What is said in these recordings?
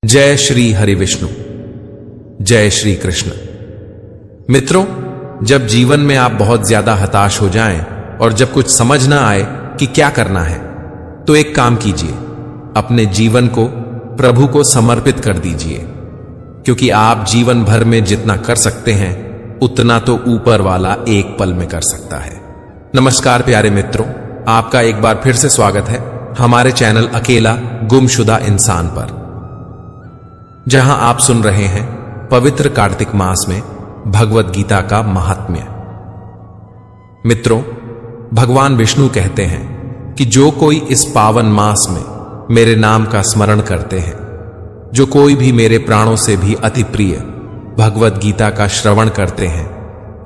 जय श्री हरि विष्णु, जय श्री कृष्ण। मित्रों, जब जीवन में आप बहुत ज्यादा हताश हो जाएं और जब कुछ समझ ना आए कि क्या करना है, तो एक काम कीजिए, अपने जीवन को प्रभु को समर्पित कर दीजिए, क्योंकि आप जीवन भर में जितना कर सकते हैं उतना तो ऊपर वाला एक पल में कर सकता है। नमस्कार प्यारे मित्रों, आपका एक बार फिर से स्वागत है हमारे चैनल अकेला गुमशुदा इंसान पर, जहां आप सुन रहे हैं पवित्र कार्तिक मास में भगवत गीता का महात्म्य। मित्रों, भगवान विष्णु कहते हैं कि जो कोई इस पावन मास में मेरे नाम का स्मरण करते हैं, जो कोई भी मेरे प्राणों से भी अति प्रिय भगवत गीता का श्रवण करते हैं,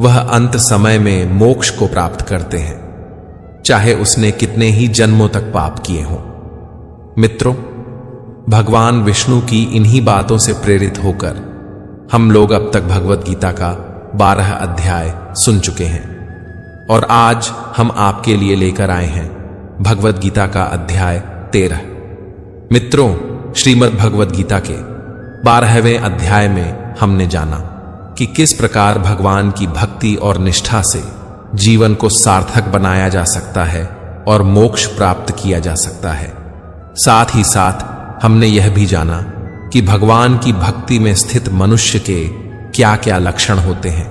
वह अंत समय में मोक्ष को प्राप्त करते हैं, चाहे उसने कितने ही जन्मों तक पाप किए हों। मित्रों, भगवान विष्णु की इन्हीं बातों से प्रेरित होकर हम लोग अब तक भगवत गीता का 12 अध्याय सुन चुके हैं और आज हम आपके लिए लेकर आए हैं भगवत गीता का अध्याय 13। मित्रों, श्रीमद् भगवत गीता के 12वें अध्याय में हमने जाना कि किस प्रकार भगवान की भक्ति और निष्ठा से जीवन को सार्थक बनाया जा सकता है और मोक्ष प्राप्त किया जा सकता है। साथ ही साथ हमने यह भी जाना कि भगवान की भक्ति में स्थित मनुष्य के क्या क्या लक्षण होते हैं।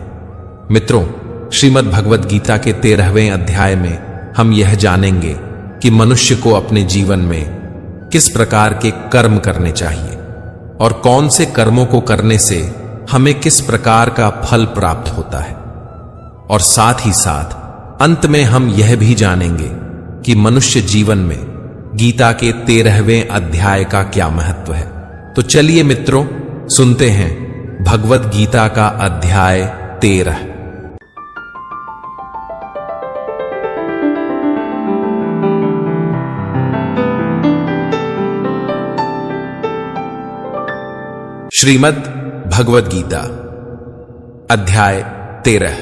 मित्रों, श्रीमद् भगवत गीता के 13वें अध्याय में हम यह जानेंगे कि मनुष्य को अपने जीवन में किस प्रकार के कर्म करने चाहिए और कौन से कर्मों को करने से हमें किस प्रकार का फल प्राप्त होता है। और साथ ही साथ अंत में हम यह भी जानेंगे कि मनुष्य जीवन में गीता के 13वें अध्याय का क्या महत्व है। तो चलिए मित्रों, सुनते हैं भगवत गीता का अध्याय 13। श्रीमद् भगवत गीता अध्याय 13,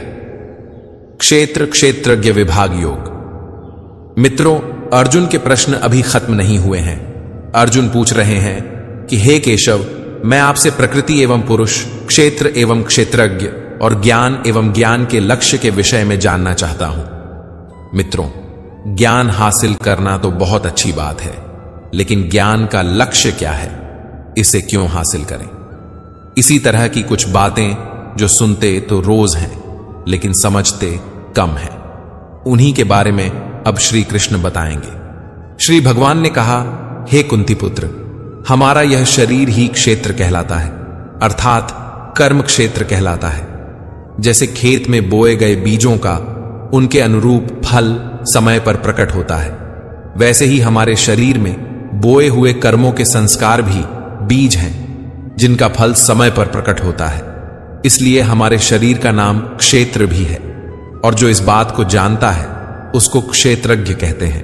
क्षेत्र क्षेत्रज्ञ विभाग योग। मित्रों, अर्जुन के प्रश्न अभी खत्म नहीं हुए हैं। अर्जुन पूछ रहे हैं कि हे केशव, मैं आपसे प्रकृति एवं पुरुष, क्षेत्र एवं क्षेत्रज्ञ और ज्ञान एवं ज्ञान के लक्ष्य के विषय में जानना चाहता हूं। मित्रों, ज्ञान हासिल करना तो बहुत अच्छी बात है, लेकिन ज्ञान का लक्ष्य क्या है, इसे क्यों हासिल करें? इसी तरह की कुछ बातें जो सुनते तो रोज हैं लेकिन समझते कम हैं, उन्हीं के बारे में अब श्री कृष्ण बताएंगे। श्री भगवान ने कहा, हे कुंती पुत्र, हमारा यह शरीर ही क्षेत्र कहलाता है, अर्थात कर्म क्षेत्र कहलाता है। जैसे खेत में बोए गए बीजों का उनके अनुरूप फल समय पर प्रकट होता है, वैसे ही हमारे शरीर में बोए हुए कर्मों के संस्कार भी बीज हैं, जिनका फल समय पर प्रकट होता है। इसलिए हमारे शरीर का नाम क्षेत्र भी है, और जो इस बात को जानता है उसको क्षेत्रज्ञ कहते हैं।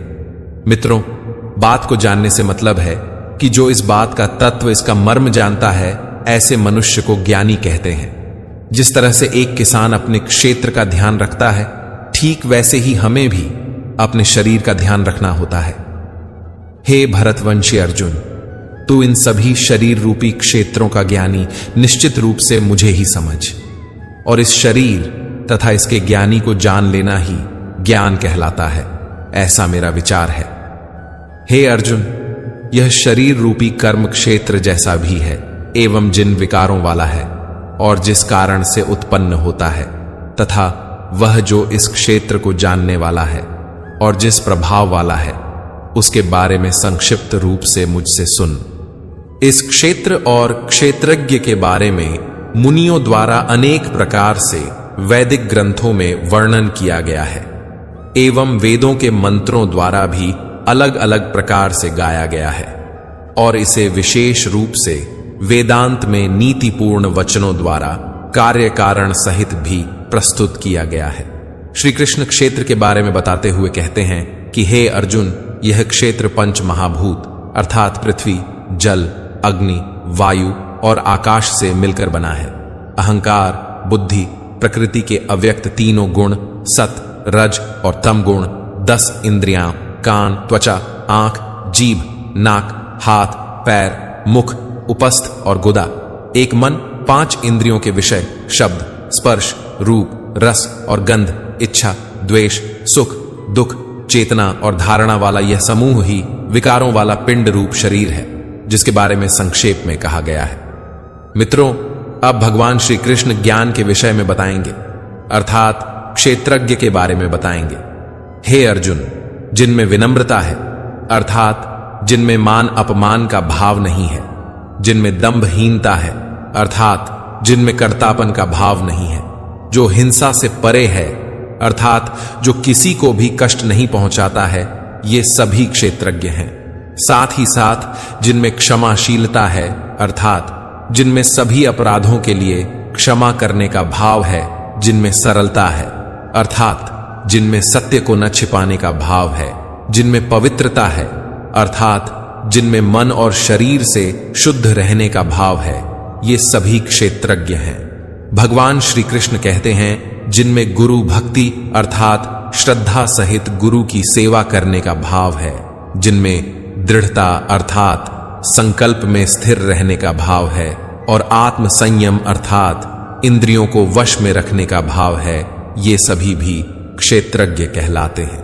मित्रों, बात को जानने से मतलब है कि जो इस बात का तत्व, इसका मर्म जानता है, ऐसे मनुष्य को ज्ञानी कहते हैं। जिस तरह से एक किसान अपने क्षेत्र का ध्यान रखता है, ठीक वैसे ही हमें भी अपने शरीर का ध्यान रखना होता है। हे भरतवंशी अर्जुन, तू इन सभी शरीर रूपी क्षेत्रों का ज्ञानी निश्चित रूप से मुझे ही समझ, और इस शरीर तथा इसके ज्ञानी को जान लेना ही ज्ञान कहलाता है, ऐसा मेरा विचार है। हे अर्जुन, यह शरीर रूपी कर्म क्षेत्र जैसा भी है एवं जिन विकारों वाला है और जिस कारण से उत्पन्न होता है, तथा वह जो इस क्षेत्र को जानने वाला है और जिस प्रभाव वाला है, उसके बारे में संक्षिप्त रूप से मुझसे सुन। इस क्षेत्र और क्षेत्रज्ञ के बारे में मुनियों द्वारा अनेक प्रकार से वैदिक ग्रंथों में वर्णन किया गया है एवं वेदों के मंत्रों द्वारा भी अलग अलग प्रकार से गाया गया है, और इसे विशेष रूप से वेदांत में नीतिपूर्ण वचनों द्वारा कार्य कारण सहित भी प्रस्तुत किया गया है। श्री कृष्ण क्षेत्र के बारे में बताते हुए कहते हैं कि हे अर्जुन, यह क्षेत्र पंच महाभूत अर्थात पृथ्वी, जल, अग्नि, वायु और आकाश से मिलकर बना है। अहंकार, बुद्धि, प्रकृति के अव्यक्त तीनों गुण, सत, रज और तम गुण, 10 इंद्रियां, कान, त्वचा, आंख, जीभ, नाक, हाथ, पैर, मुख, उपस्थ और गुदा, एक मन, 5 इंद्रियों के विषय शब्द, स्पर्श, रूप, रस और गंध, इच्छा, द्वेष, सुख, दुख, चेतना और धारणा वाला यह समूह ही विकारों वाला पिंड रूप शरीर है, जिसके बारे में संक्षेप में कहा गया है। मित्रों, अब भगवान श्री कृष्ण ज्ञान के विषय में बताएंगे, अर्थात क्षेत्रज्ञ के बारे में बताएंगे। हे अर्जुन, जिनमें विनम्रता है, अर्थात जिनमें मान अपमान का भाव नहीं है, जिनमें दंभहीनता है, अर्थात जिनमें कर्तापन का भाव नहीं है, जो हिंसा से परे है, अर्थात जो किसी को भी कष्ट नहीं पहुंचाता है, ये सभी क्षेत्रज्ञ हैं। साथ ही साथ जिनमें क्षमाशीलता है, अर्थात जिनमें सभी अपराधों के लिए क्षमा करने का भाव है, जिनमें सरलता है, अर्थात जिनमें सत्य को न छिपाने का भाव है, जिनमें पवित्रता है, अर्थात जिनमें मन और शरीर से शुद्ध रहने का भाव है, ये सभी क्षेत्रज्ञ हैं। भगवान श्री कृष्ण कहते हैं, जिनमें गुरु भक्ति अर्थात श्रद्धा सहित गुरु की सेवा करने का भाव है, जिनमें दृढ़ता अर्थात संकल्प में स्थिर रहने का भाव है, और आत्म संयम अर्थात इंद्रियों को वश में रखने का भाव है, ये सभी भी क्षेत्रज्ञ कहलाते हैं।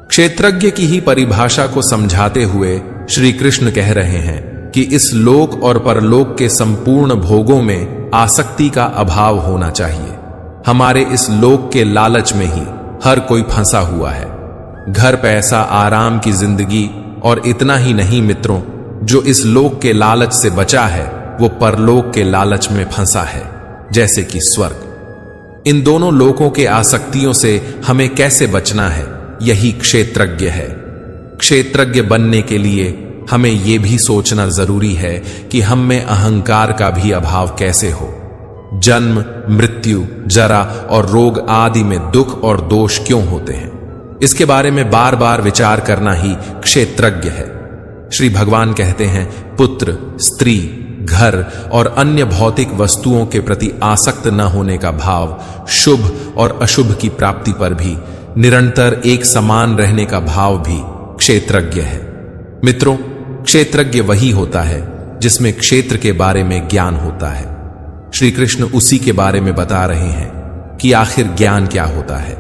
क्षेत्रज्ञ की ही परिभाषा को समझाते हुए श्री कृष्ण कह रहे हैं कि इस लोक और परलोक के संपूर्ण भोगों में आसक्ति का अभाव होना चाहिए। हमारे इस लोक के लालच में ही हर कोई फंसा हुआ है। घर, पैसा, आराम की जिंदगी, और इतना ही नहीं मित्रों, जो इस लोक के लालच से बचा है वो परलोक के लालच में फंसा है, जैसे कि स्वर्ग। इन दोनों लोकों के आसक्तियों से हमें कैसे बचना है, यही क्षेत्रज्ञ है। क्षेत्रज्ञ बनने के लिए हमें यह भी सोचना जरूरी है कि हम में अहंकार का भी अभाव कैसे हो। जन्म, मृत्यु, जरा और रोग आदि में दुख और दोष क्यों होते हैं, इसके बारे में बार बार विचार करना ही क्षेत्रज्ञ है। श्री भगवान कहते हैं, पुत्र, स्त्री, घर और अन्य भौतिक वस्तुओं के प्रति आसक्त न होने का भाव, शुभ और अशुभ की प्राप्ति पर भी निरंतर एक समान रहने का भाव भी क्षेत्रज्ञ है। मित्रों, क्षेत्रज्ञ वही होता है जिसमें क्षेत्र के बारे में ज्ञान होता है। श्री कृष्ण उसी के बारे में बता रहे हैं कि आखिर ज्ञान क्या होता है।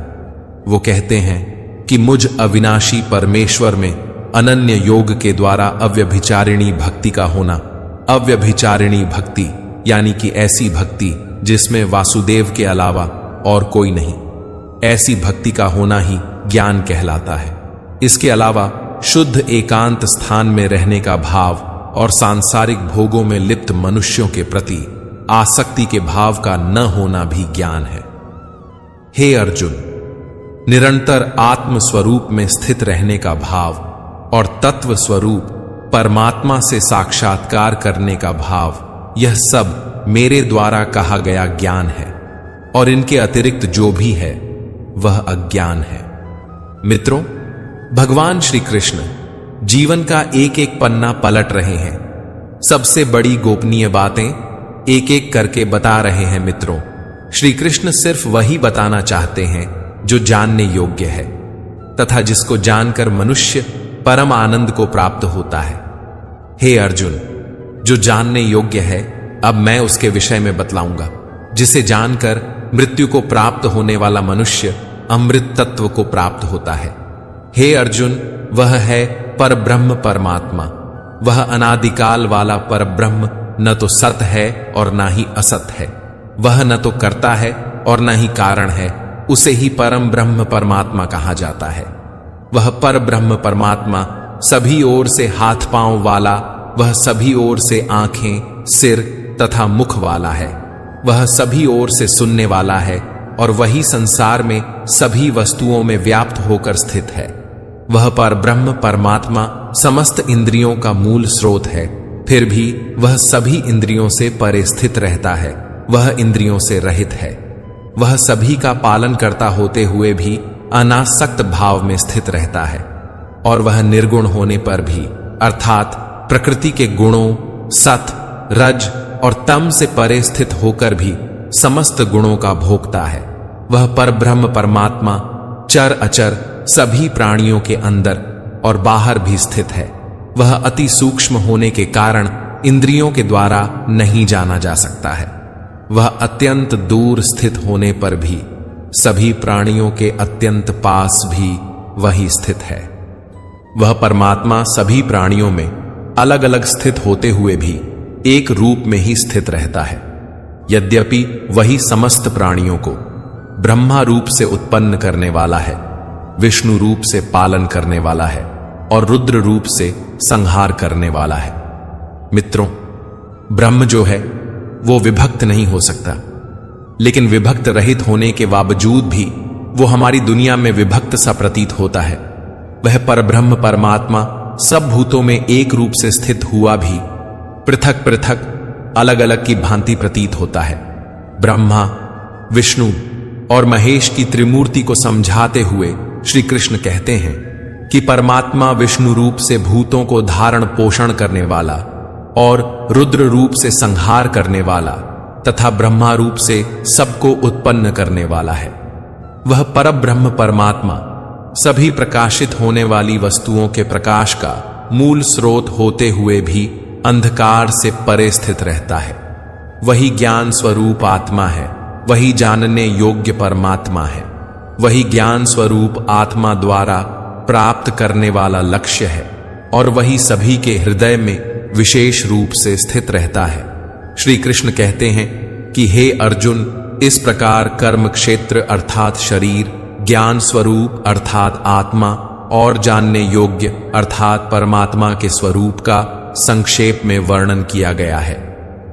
वो कहते हैं कि मुझ अविनाशी परमेश्वर में अनन्य योग के द्वारा अव्यभिचारिणी भक्ति का होना। अव्यभिचारिणी भक्ति यानी कि ऐसी भक्ति जिसमें वासुदेव के अलावा और कोई नहीं, ऐसी भक्ति का होना ही ज्ञान कहलाता है। इसके अलावा शुद्ध एकांत स्थान में रहने का भाव और सांसारिक भोगों में लिप्त मनुष्यों के प्रति आसक्ति के भाव का न होना भी ज्ञान है। हे अर्जुन, निरंतर आत्म स्वरूप में स्थित रहने का भाव और तत्व स्वरूप परमात्मा से साक्षात्कार करने का भाव, यह सब मेरे द्वारा कहा गया ज्ञान है, और इनके अतिरिक्त जो भी है वह अज्ञान है। मित्रों, भगवान श्री कृष्ण जीवन का एक एक पन्ना पलट रहे हैं, सबसे बड़ी गोपनीय बातें एक एक करके बता रहे हैं। मित्रों, श्री कृष्ण सिर्फ वही बताना चाहते हैं जो जानने योग्य है तथा जिसको जानकर मनुष्य परम आनंद को प्राप्त होता है। हे अर्जुन, जो जानने योग्य है अब मैं उसके विषय में बतलाऊंगा, जिसे जानकर मृत्यु को प्राप्त होने वाला मनुष्य अमृत तत्व को प्राप्त होता है। हे अर्जुन, वह है परब्रह्म परमात्मा। वह अनादिकाल वाला परब्रह्म न तो सत है और ना ही असत है। वह न तो कर्ता है और न ही कारण है, उसे ही परम ब्रह्म परमात्मा कहा जाता है। वह परब्रह्म परमात्मा सभी ओर से हाथ पांव वाला, वह सभी ओर से आंखें, सिर तथा मुख वाला है। वह सभी ओर से सुनने वाला है और वही संसार में सभी वस्तुओं में व्याप्त होकर स्थित है। वह परब्रह्म परमात्मा समस्त इंद्रियों का मूल स्रोत है, फिर भी वह सभी इंद्रियों से परे स्थित रहता है। वह इंद्रियों से रहित है। वह सभी का पालन करता होते हुए भी अनासक्त भाव में स्थित रहता है, और वह निर्गुण होने पर भी अर्थात प्रकृति के गुणों सत, रज और तम से परे स्थित होकर भी समस्त गुणों का भोगता है। वह परब्रह्म परमात्मा चर अचर सभी प्राणियों के अंदर और बाहर भी स्थित है। वह अति सूक्ष्म होने के कारण इंद्रियों के द्वारा नहीं जाना जा सकता है। वह अत्यंत दूर स्थित होने पर भी, सभी प्राणियों के अत्यंत पास भी वही स्थित है। वह परमात्मा सभी प्राणियों में अलग अलग स्थित होते हुए भी एक रूप में ही स्थित रहता है। यद्यपि वही समस्त प्राणियों को ब्रह्मा रूप से उत्पन्न करने वाला है, विष्णु रूप से पालन करने वाला है और रुद्र रूप से संहार करने वाला है। मित्रों, ब्रह्म जो है वो विभक्त नहीं हो सकता, लेकिन विभक्त रहित होने के बावजूद भी वो हमारी दुनिया में विभक्त सा प्रतीत होता है। वह परब्रह्म परमात्मा सब भूतों में एक रूप से स्थित हुआ भी पृथक पृथक अलग अलग की भांति प्रतीत होता है। ब्रह्मा, विष्णु और महेश की त्रिमूर्ति को समझाते हुए श्री कृष्ण कहते हैं कि परमात्मा विष्णु रूप से भूतों को धारण पोषण करने वाला और रुद्र रूप से संहार करने वाला तथा ब्रह्मा रूप से सबको उत्पन्न करने वाला है। वह परब्रह्म परमात्मा सभी प्रकाशित होने वाली वस्तुओं के प्रकाश का मूल स्रोत होते हुए भी अंधकार से परे स्थित रहता है। वही ज्ञान स्वरूप आत्मा है, वही जानने योग्य परमात्मा है, वही ज्ञान स्वरूप आत्मा द्वारा प्राप्त करने वाला लक्ष्य है और वही सभी के हृदय में विशेष रूप से स्थित रहता है। श्री कृष्ण कहते हैं कि हे अर्जुन, इस प्रकार कर्म क्षेत्र अर्थात शरीर, ज्ञान स्वरूप अर्थात आत्मा और जानने योग्य अर्थात परमात्मा के स्वरूप का संक्षेप में वर्णन किया गया है।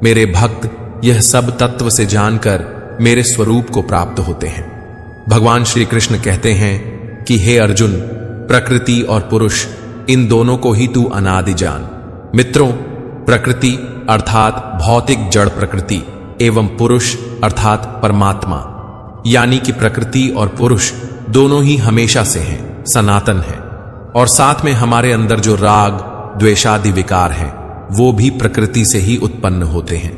मेरे भक्त यह सब तत्व से जानकर मेरे स्वरूप को प्राप्त होते हैं। भगवान श्री कृष्ण कहते हैं कि हे अर्जुन, प्रकृति और पुरुष इन दोनों को ही तू अनादि जान। मित्रों, प्रकृति अर्थात भौतिक जड़ प्रकृति एवं पुरुष अर्थात परमात्मा, यानी कि प्रकृति और पुरुष दोनों ही हमेशा से हैं, सनातन हैं, और साथ में हमारे अंदर जो राग द्वेषादि विकार हैं वो भी प्रकृति से ही उत्पन्न होते हैं।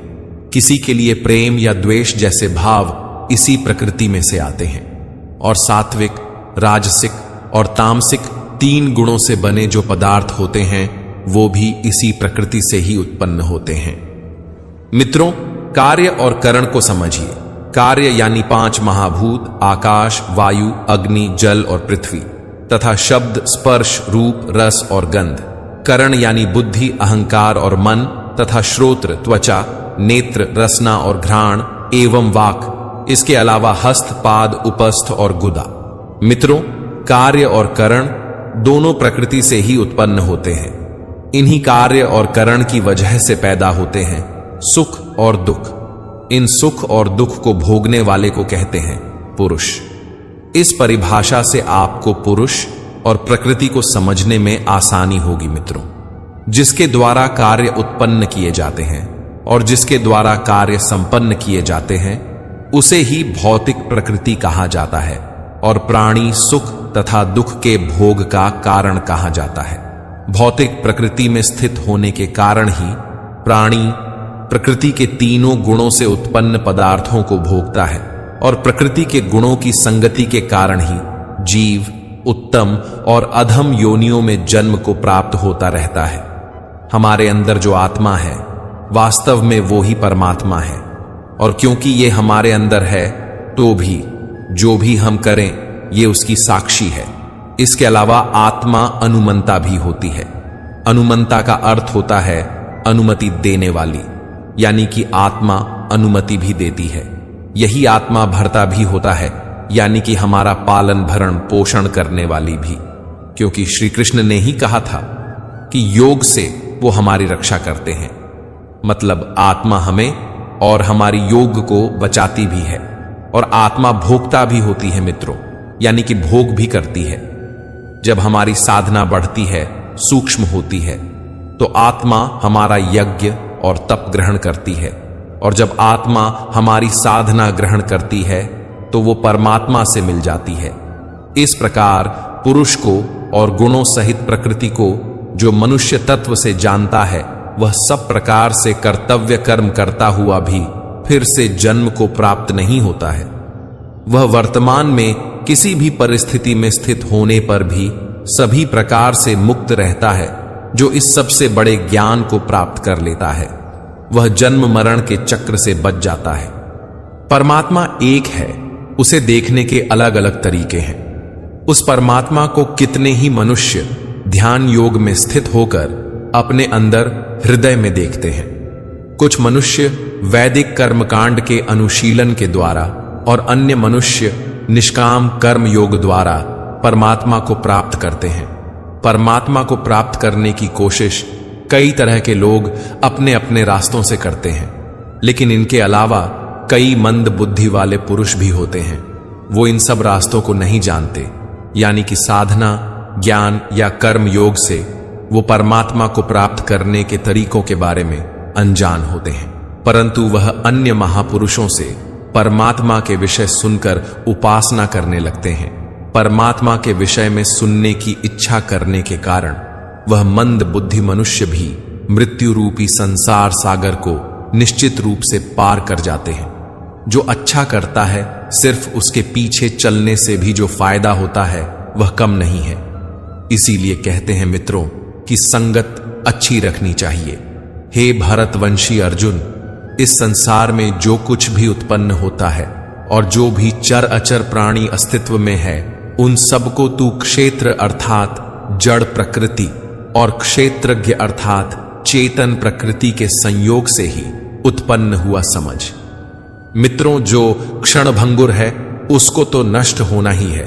किसी के लिए प्रेम या द्वेष जैसे भाव इसी प्रकृति में से आते हैं और सात्विक, राजसिक और तामसिक तीन गुणों से बने जो पदार्थ होते हैं वो भी इसी प्रकृति से ही उत्पन्न होते हैं। मित्रों, कार्य और करण को समझिए। कार्य यानी 5 महाभूत आकाश, वायु, अग्नि, जल और पृथ्वी तथा शब्द, स्पर्श, रूप, रस और गंध। करण यानी बुद्धि, अहंकार और मन तथा श्रोत्र, त्वचा, नेत्र, रसना और घ्राण एवं वाक, इसके अलावा हस्त, पाद, उपस्थ और गुदा। मित्रों, कार्य और करण दोनों प्रकृति से ही उत्पन्न होते हैं। इन्हीं कार्य और करण की वजह से पैदा होते हैं सुख और दुख। इन सुख और दुख को भोगने वाले को कहते हैं पुरुष। इस परिभाषा से आपको पुरुष और प्रकृति को समझने में आसानी होगी। मित्रों, जिसके द्वारा कार्य उत्पन्न किए जाते हैं और जिसके द्वारा कार्य संपन्न किए जाते हैं उसे ही भौतिक प्रकृति कहा जाता है और प्राणी सुख तथा दुख के भोग का कारण कहा जाता है। भौतिक प्रकृति में स्थित होने के कारण ही प्राणी प्रकृति के तीनों गुणों से उत्पन्न पदार्थों को भोगता है और प्रकृति के गुणों की संगति के कारण ही जीव उत्तम और अधम योनियों में जन्म को प्राप्त होता रहता है। हमारे अंदर जो आत्मा है वास्तव में वो ही परमात्मा है, और क्योंकि ये हमारे अंदर है तो भी जो भी हम करें ये उसकी साक्षी है। इसके अलावा आत्मा अनुमंता भी होती है। अनुमंता का अर्थ होता है अनुमति देने वाली, यानी कि आत्मा अनुमति भी देती है। यही आत्मा भर्ता भी होता है, यानी कि हमारा पालन भरण पोषण करने वाली भी, क्योंकि श्री कृष्ण ने ही कहा था कि योग से वो हमारी रक्षा करते हैं। मतलब आत्मा हमें और हमारी योग को बचाती भी है, और आत्मा भोगता भी होती है मित्रों, यानी कि भोग भी करती है। जब हमारी साधना बढ़ती है, सूक्ष्म होती है, तो आत्मा हमारा यज्ञ और तप ग्रहण करती है, और जब आत्मा हमारी साधना ग्रहण करती है तो वो परमात्मा से मिल जाती है। इस प्रकार पुरुष को और गुणों सहित प्रकृति को जो मनुष्य तत्व से जानता है वह सब प्रकार से कर्तव्य कर्म करता हुआ भी फिर से जन्म को प्राप्त नहीं होता है। वह वर्तमान में किसी भी परिस्थिति में स्थित होने पर भी सभी प्रकार से मुक्त रहता है, जो इस सबसे बड़े ज्ञान को प्राप्त कर लेता है वह जन्म मरण के चक्र से बच जाता है। परमात्मा एक है, उसे देखने के अलग अलग तरीके हैं। उस परमात्मा को कितने ही मनुष्य ध्यान योग में स्थित होकर अपने अंदर हृदय में देखते हैं। कुछ मनुष्य वैदिक कर्मकांड के अनुशीलन के द्वारा और अन्य मनुष्य निष्काम कर्म योग द्वारा परमात्मा को प्राप्त करते हैं। परमात्मा को प्राप्त करने की कोशिश कई तरह के लोग अपने अपने रास्तों से करते हैं, लेकिन इनके अलावा कई मंद बुद्धि वाले पुरुष भी होते हैं। वो इन सब रास्तों को नहीं जानते, यानी कि साधना, ज्ञान या कर्म योग से वो परमात्मा को प्राप्त करने के तरीकों के बारे में अनजान होते हैं। परंतु वह अन्य महापुरुषों से परमात्मा के विषय सुनकर उपासना करने लगते हैं। परमात्मा के विषय में सुनने की इच्छा करने के कारण वह मंद बुद्धि मनुष्य भी मृत्यु रूपी संसार सागर को निश्चित रूप से पार कर जाते हैं। जो अच्छा करता है, सिर्फ उसके पीछे चलने से भी जो फायदा होता है वह कम नहीं है। इसीलिए कहते हैं मित्रों कि संगत अच्छी रखनी चाहिए। हे भरतवंशी अर्जुन, इस संसार में जो कुछ भी उत्पन्न होता है और जो भी चर अचर प्राणी अस्तित्व में है, उन सबको तू क्षेत्र अर्थात जड़ प्रकृति और क्षेत्रज्ञ अर्थात चेतन प्रकृति के संयोग से ही उत्पन्न हुआ समझ। मित्रों, जो क्षणभंगुर है उसको तो नष्ट होना ही है,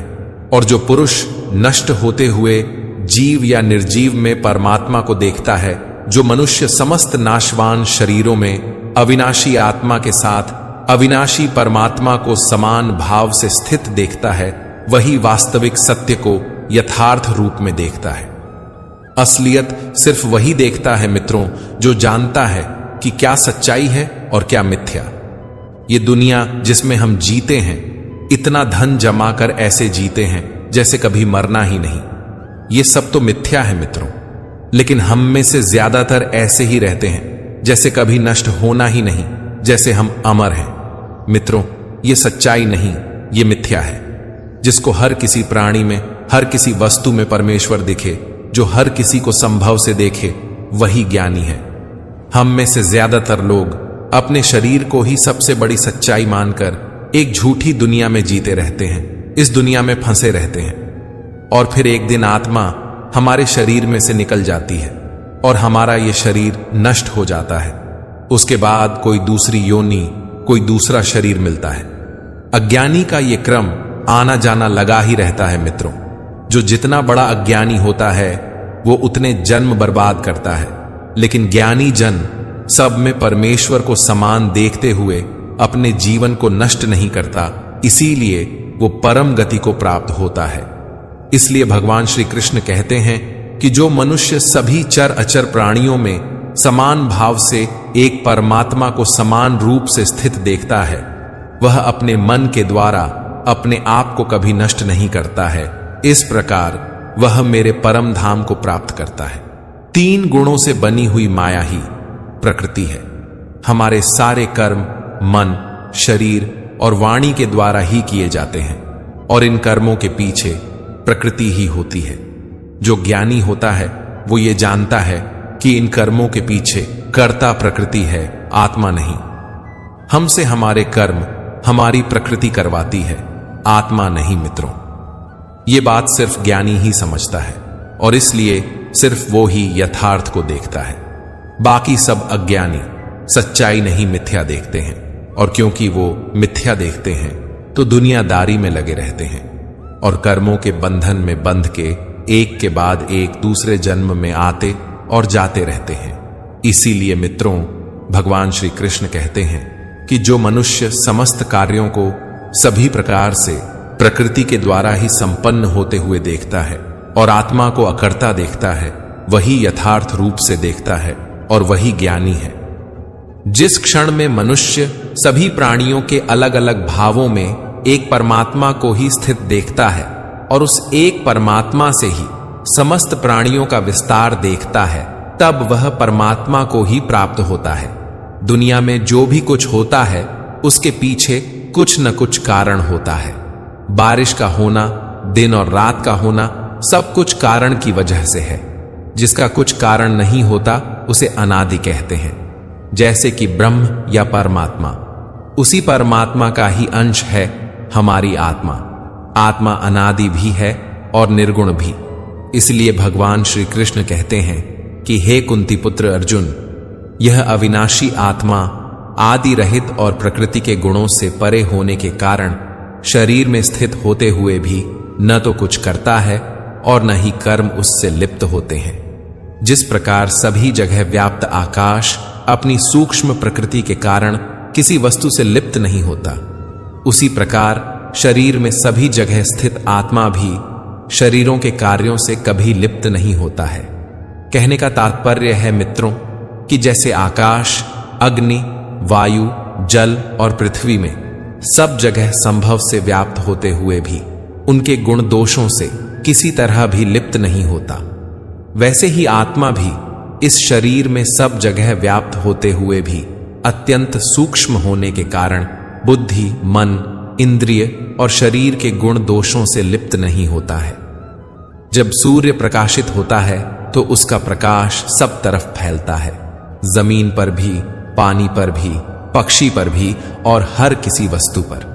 और जो पुरुष नष्ट होते हुए जीव या निर्जीव में परमात्मा को देखता है, जो मनुष्य समस्त नाशवान शरीरों में अविनाशी आत्मा के साथ अविनाशी परमात्मा को समान भाव से स्थित देखता है, वही वास्तविक सत्य को यथार्थ रूप में देखता है। असलियत सिर्फ वही देखता है मित्रों जो जानता है कि क्या सच्चाई है और क्या मिथ्या। ये दुनिया जिसमें हम जीते हैं, इतना धन जमा कर ऐसे जीते हैं जैसे कभी मरना ही नहीं। ये सब तो मिथ्या है मित्रों, लेकिन हम में से ज्यादातर ऐसे ही रहते हैं जैसे कभी नष्ट होना ही नहीं, जैसे हम अमर हैं। मित्रों, ये सच्चाई नहीं, ये मिथ्या है। जिसको हर किसी प्राणी में, हर किसी वस्तु में परमेश्वर दिखे, जो हर किसी को संभव से देखे, वही ज्ञानी है। हम में से ज्यादातर लोग अपने शरीर को ही सबसे बड़ी सच्चाई मानकर एक झूठी दुनिया में जीते रहते हैं, इस दुनिया में फंसे रहते हैं। और फिर एक दिन आत्मा हमारे शरीर में से निकल जाती है और हमारा ये शरीर नष्ट हो जाता है। उसके बाद कोई दूसरी योनि, कोई दूसरा शरीर मिलता है। अज्ञानी का ये क्रम आना जाना लगा ही रहता है मित्रों। जो जितना बड़ा अज्ञानी होता है वो उतने जन्म बर्बाद करता है, लेकिन ज्ञानी जन सब में परमेश्वर को समान देखते हुए अपने जीवन को नष्ट नहीं करता, इसीलिए वो परम गति को प्राप्त होता है। इसलिए भगवान श्री कृष्ण कहते हैं कि जो मनुष्य सभी चर अचर प्राणियों में समान भाव से एक परमात्मा को समान रूप से स्थित देखता है, वह अपने मन के द्वारा अपने आप को कभी नष्ट नहीं करता है। इस प्रकार वह मेरे परम धाम को प्राप्त करता है। 3 गुणों से बनी हुई माया ही प्रकृति है। हमारे सारे कर्म मन, शरीर और वाणी के द्वारा ही किए जाते हैं, और इन कर्मों के पीछे प्रकृति ही होती है। जो ज्ञानी होता है वो ये जानता है कि इन कर्मों के पीछे कर्ता प्रकृति है, आत्मा नहीं। हमसे हमारे कर्म हमारी प्रकृति करवाती है, आत्मा नहीं मित्रों। ये बात सिर्फ ज्ञानी ही समझता है, और इसलिए सिर्फ वो ही यथार्थ को देखता है। बाकी सब अज्ञानी सच्चाई नहीं मिथ्या देखते हैं, और क्योंकि वो मिथ्या देखते हैं तो दुनियादारी में लगे रहते हैं और कर्मों के बंधन में बंध के एक के बाद एक दूसरे जन्म में आते और जाते रहते हैं। इसीलिए मित्रों, भगवान श्री कृष्ण कहते हैं कि जो मनुष्य समस्त कार्यों को सभी प्रकार से प्रकृति के द्वारा ही संपन्न होते हुए देखता है और आत्मा को अकर्ता देखता है, वही यथार्थ रूप से देखता है और वही ज्ञानी है। जिस क्षण में मनुष्य सभी प्राणियों के अलग अलग भावों में एक परमात्मा को ही स्थित देखता है और उस एक परमात्मा से ही समस्त प्राणियों का विस्तार देखता है, तब वह परमात्मा को ही प्राप्त होता है। दुनिया में जो भी कुछ होता है उसके पीछे कुछ न कुछ कारण होता है। बारिश का होना, दिन और रात का होना, सब कुछ कारण की वजह से है। जिसका कुछ कारण नहीं होता उसे अनादि कहते हैं। जैसे कि ब्रह्म या परमात्मा, उसी परमात्मा का ही अंश है हमारी आत्मा। आत्मा अनादि भी है और निर्गुण भी। इसलिए भगवान श्री कृष्ण कहते हैं कि हे कुंती पुत्र अर्जुन, यह अविनाशी आत्मा आदि रहित और प्रकृति के गुणों से परे होने के कारण शरीर में स्थित होते हुए भी न तो कुछ करता है और न ही कर्म उससे लिप्त होते हैं। जिस प्रकार सभी जगह व्याप्त आकाश अपनी सूक्ष्म प्रकृति के कारण किसी वस्तु से लिप्त नहीं होता, उसी प्रकार शरीर में सभी जगह स्थित आत्मा भी शरीरों के कार्यों से कभी लिप्त नहीं होता है। कहने का तात्पर्य है मित्रों कि जैसे आकाश, अग्नि, वायु, जल और पृथ्वी में सब जगह संभव से व्याप्त होते हुए भी उनके गुण दोषों से किसी तरह भी लिप्त नहीं होता, वैसे ही आत्मा भी इस शरीर में सब जगह व्याप्त होते हुए भी अत्यंत सूक्ष्म होने के कारण बुद्धि, मन, इंद्रिय और शरीर के गुण दोषों से लिप्त नहीं होता है। जब सूर्य प्रकाशित होता है तो उसका प्रकाश सब तरफ फैलता है, जमीन पर भी, पानी पर भी, पक्षी पर भी और हर किसी वस्तु पर।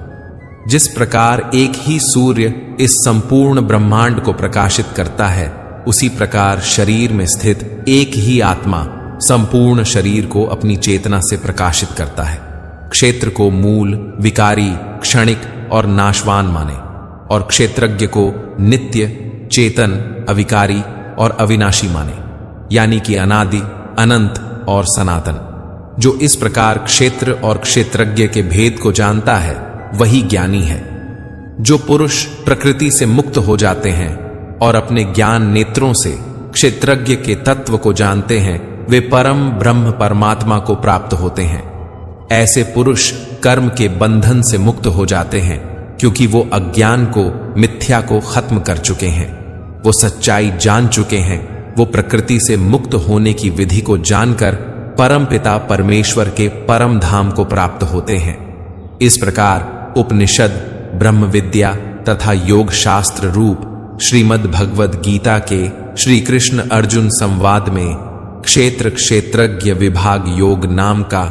जिस प्रकार एक ही सूर्य इस संपूर्ण ब्रह्मांड को प्रकाशित करता है, उसी प्रकार शरीर में स्थित एक ही आत्मा संपूर्ण शरीर को अपनी चेतना से प्रकाशित करता है। क्षेत्र को मूल, विकारी, क्षणिक और नाशवान माने और क्षेत्रज्ञ को नित्य, चेतन, अविकारी और अविनाशी माने, यानी कि अनादि, अनंत और सनातन। जो इस प्रकार क्षेत्र और क्षेत्रज्ञ के भेद को जानता है वही ज्ञानी है। जो पुरुष प्रकृति से मुक्त हो जाते हैं और अपने ज्ञान नेत्रों से क्षेत्रज्ञ के तत्व को जानते हैं, वे परम ब्रह्म परमात्मा को प्राप्त होते हैं। ऐसे पुरुष कर्म के बंधन से मुक्त हो जाते हैं, क्योंकि वो अज्ञान को, मिथ्या को खत्म कर चुके हैं। वो सच्चाई जान चुके हैं। वो प्रकृति से मुक्त होने की विधि को जानकर परम पिता परमेश्वर के परम धाम को प्राप्त होते हैं। इस प्रकार उपनिषद, ब्रह्म विद्या तथा योग शास्त्र रूप श्रीमद् भगवद गीता के श्री कृष्ण अर्जुन संवाद में क्षेत्र क्षेत्रज्ञ विभाग योग नाम का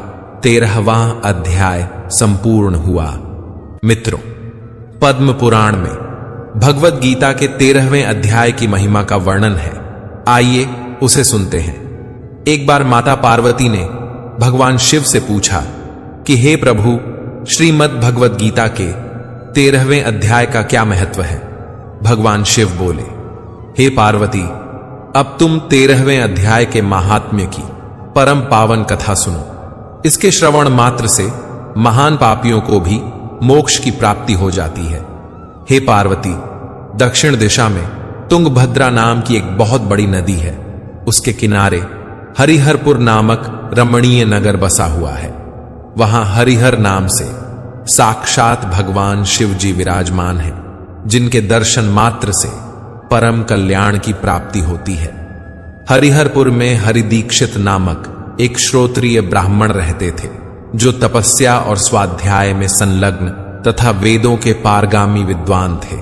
13वां अध्याय संपूर्ण हुआ। मित्रों, पद्म पुराण में भगवद गीता के 13वें अध्याय की महिमा का वर्णन है। आइए उसे सुनते हैं। एक बार माता पार्वती ने भगवान शिव से पूछा कि हे प्रभु, श्रीमद् भगवद गीता के 13वें अध्याय का क्या महत्व है? भगवान शिव बोले, हे पार्वती, अब तुम 13वें अध्याय के महात्म्य की परम पावन कथा सुनो। इसके श्रवण मात्र से महान पापियों को भी मोक्ष की प्राप्ति हो जाती है। हे पार्वती, दक्षिण दिशा में तुंगभद्रा नाम की एक बहुत बड़ी नदी है। उसके किनारे हरिहरपुर नामक रमणीय नगर बसा हुआ है। वहां हरिहर नाम से साक्षात भगवान शिव जी विराजमान हैं, जिनके दर्शन मात्र से परम कल्याण की प्राप्ति होती है। हरिहरपुर में हरिदीक्षित नामक एक श्रोत्रिय ब्राह्मण रहते थे, जो तपस्या और स्वाध्याय में संलग्न तथा वेदों के पारगामी विद्वान थे।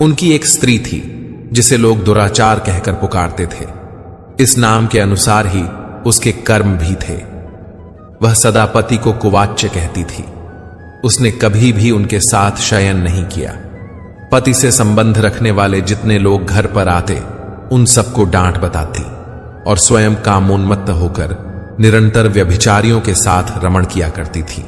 उनकी एक स्त्री थी जिसे लोग दुराचार कहकर पुकारते थे। इस नाम के अनुसार ही उसके कर्म भी थे। वह सदा पति को कुवाच्य कहती थी। उसने कभी भी उनके साथ शयन नहीं किया। पति से संबंध रखने वाले जितने लोग घर पर आते, उन सबको डांट बताती और स्वयं कामोन्मत्त होकर निरंतर व्यभिचारियों के साथ रमण किया करती थी।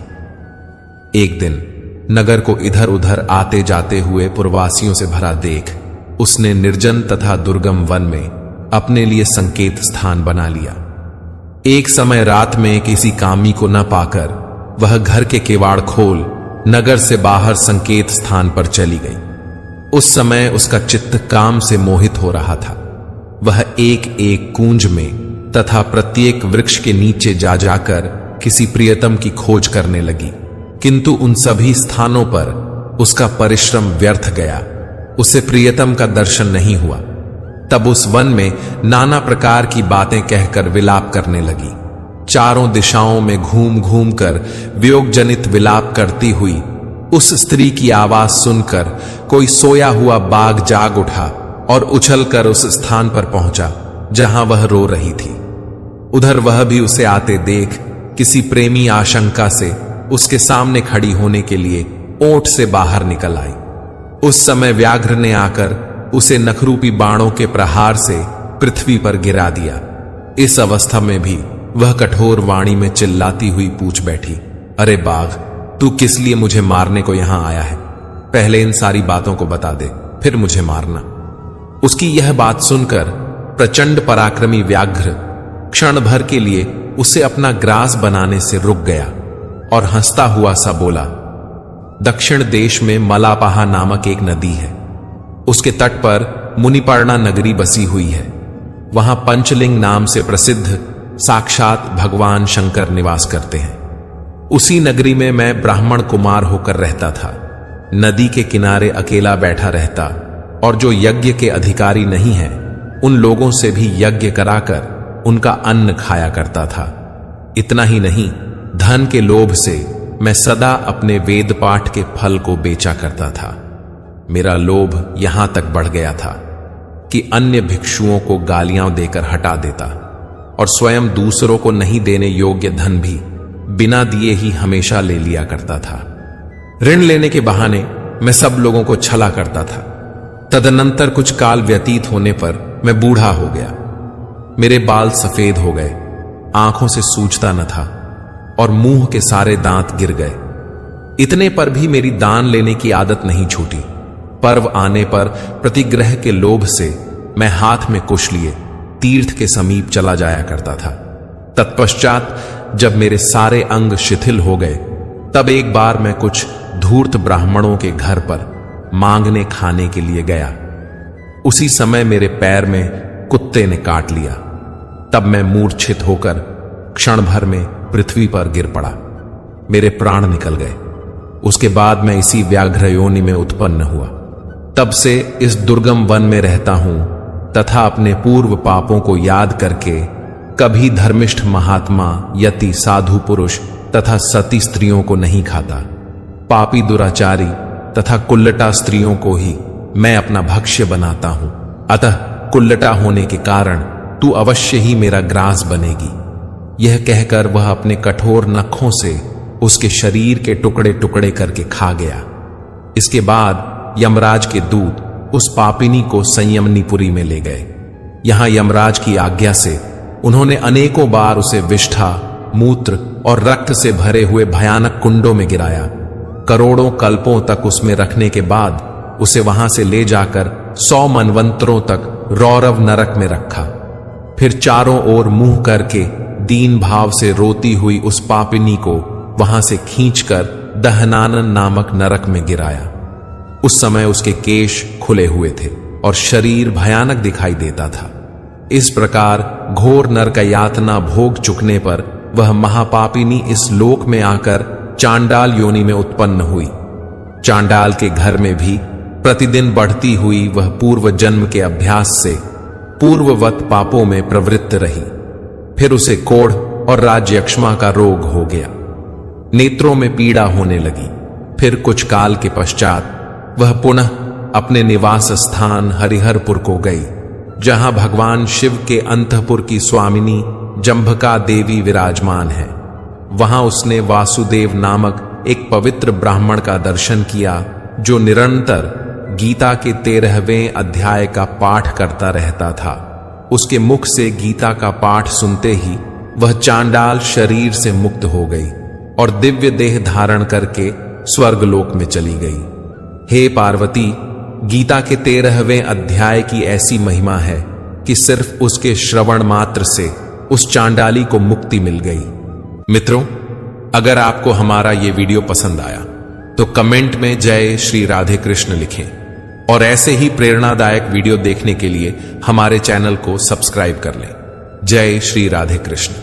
एक दिन नगर को इधर उधर आते जाते हुए पुरवासियों से भरा देख उसने निर्जन तथा दुर्गम वन में अपने लिए संकेत स्थान बना लिया। एक समय रात में किसी कामी को न पाकर वह घर के किवाड़ खोल नगर से बाहर संकेत स्थान पर चली गई। उस समय उसका चित्त काम से मोहित हो रहा था। वह एक एक कूंज में तथा प्रत्येक वृक्ष के नीचे जा जाकर किसी प्रियतम की खोज करने लगी, किंतु उन सभी स्थानों पर उसका परिश्रम व्यर्थ गया। उसे प्रियतम का दर्शन नहीं हुआ। तब उस वन में नाना प्रकार की बातें कहकर विलाप करने लगी। चारों दिशाओं में घूम घूम कर वियोग जनित विलाप करती हुई उस स्त्री की आवाज सुनकर कोई सोया हुआ बाघ जाग उठा और उछलकर उस स्थान पर पहुंचा जहां वह रो रही थी। उधर वह भी उसे आते देख किसी प्रेमी आशंका से उसके सामने खड़ी होने के लिए ओंठ से बाहर निकल आई। उस समय व्याघ्र ने आकर उसे नखरूपी बाणों के प्रहार से पृथ्वी पर गिरा दिया। इस अवस्था में भी वह कठोर वाणी में चिल्लाती हुई पूछ बैठी, अरे बाघ, तू किस लिए मुझे मारने को यहां आया है? पहले इन सारी बातों को बता दे, फिर मुझे मारना। उसकी यह बात सुनकर प्रचंड पराक्रमी व्याघ्र क्षण भर के लिए उसे अपना ग्रास बनाने से रुक गया और हंसता हुआ सा बोला, दक्षिण देश में मलापाहा नामक एक नदी है। उसके तट पर मुनिपर्णा नगरी बसी हुई है। वहां पंचलिंग नाम से प्रसिद्ध साक्षात भगवान शंकर निवास करते हैं। उसी नगरी में मैं ब्राह्मण कुमार होकर रहता था। नदी के किनारे अकेला बैठा रहता और जो यज्ञ के अधिकारी नहीं हैं, उन लोगों से भी यज्ञ कराकर उनका अन्न खाया करता था। इतना ही नहीं, धन के लोभ से मैं सदा अपने वेद पाठ के फल को बेचा करता था। मेरा लोभ यहां तक बढ़ गया था कि अन्य भिक्षुओं को गालियां देकर हटा देता और स्वयं दूसरों को नहीं देने योग्य धन भी बिना दिए ही हमेशा ले लिया करता था। ऋण लेने के बहाने मैं सब लोगों को छला करता था। तदनंतर कुछ काल व्यतीत होने पर मैं बूढ़ा हो गया। मेरे बाल सफेद हो गए, आंखों से सूझता न था और मुंह के सारे दांत गिर गए। इतने पर भी मेरी दान लेने की आदत नहीं छूटी। पर्व आने पर प्रतिग्रह के लोभ से मैं हाथ में कुश लिए तीर्थ के समीप चला जाया करता था। तत्पश्चात जब मेरे सारे अंग शिथिल हो गए, तब एक बार मैं कुछ धूर्त ब्राह्मणों के घर पर मांगने खाने के लिए गया। उसी समय मेरे पैर में कुत्ते ने काट लिया। तब मैं मूर्छित होकर क्षण भर में पृथ्वी पर गिर पड़ा। मेरे प्राण निकल गए। उसके बाद मैं इसी व्याघ्र योनि में उत्पन्न हुआ। तब से इस दुर्गम वन में रहता हूं तथा अपने पूर्व पापों को याद करके कभी धर्मिष्ठ महात्मा, यति, साधु पुरुष तथा सती स्त्रियों को नहीं खाता। पापी, दुराचारी तथा कुल्लटा स्त्रियों को ही मैं अपना भक्ष्य बनाता हूं। अतः कुल्लटा होने के कारण तू अवश्य ही मेरा ग्रास बनेगी। यह कहकर वह अपने कठोर नखों से उसके शरीर के टुकड़े टुकड़े करके खा गया। इसके बाद यमराज के दूत उस पापिनी को संयमनीपुरी में ले गए। यहां यमराज की आज्ञा से उन्होंने अनेकों बार उसे विष्ठा, मूत्र और रक्त से भरे हुए भयानक कुंडों में गिराया। करोड़ों कल्पों तक उसमें रखने के बाद उसे वहां से ले जाकर 100 मनवंतरों तक रौरव नरक में रखा। फिर चारों ओर मुंह करके दीन भाव से रोती हुई उस पापिनी को वहां से खींचकर दहनानन नामक नरक में गिराया। उस समय उसके केश खुले हुए थे और शरीर भयानक दिखाई देता था। इस प्रकार घोर नरक यातना भोग चुकने पर वह महापापिनी इस लोक में आकर चांडाल योनि में उत्पन्न हुई। चांडाल के घर में भी प्रतिदिन बढ़ती हुई वह पूर्व जन्म के अभ्यास से पूर्ववत पापों में प्रवृत्त रही। फिर उसे कोढ़ और राज्यक्षमा का रोग हो गया। नेत्रों में पीड़ा होने लगी। फिर कुछ काल के पश्चात वह पुनः अपने निवास स्थान हरिहरपुर को गई, जहां भगवान शिव के अंतःपुर की स्वामिनी जंभका देवी विराजमान है। वहां उसने वासुदेव नामक एक पवित्र ब्राह्मण का दर्शन किया, जो निरंतर गीता के 13वें अध्याय का पाठ करता रहता था। उसके मुख से गीता का पाठ सुनते ही वह चांडाल शरीर से मुक्त हो गई और दिव्य देह धारण करके स्वर्गलोक में चली गई। हे पार्वती, गीता के 13वें अध्याय की ऐसी महिमा है कि सिर्फ उसके श्रवण मात्र से उस चांडाली को मुक्ति मिल गई। मित्रों, अगर आपको हमारा ये वीडियो पसंद आया तो कमेंट में जय श्री राधे कृष्ण लिखें और ऐसे ही प्रेरणादायक वीडियो देखने के लिए हमारे चैनल को सब्सक्राइब कर लें। जय श्री राधे कृष्ण।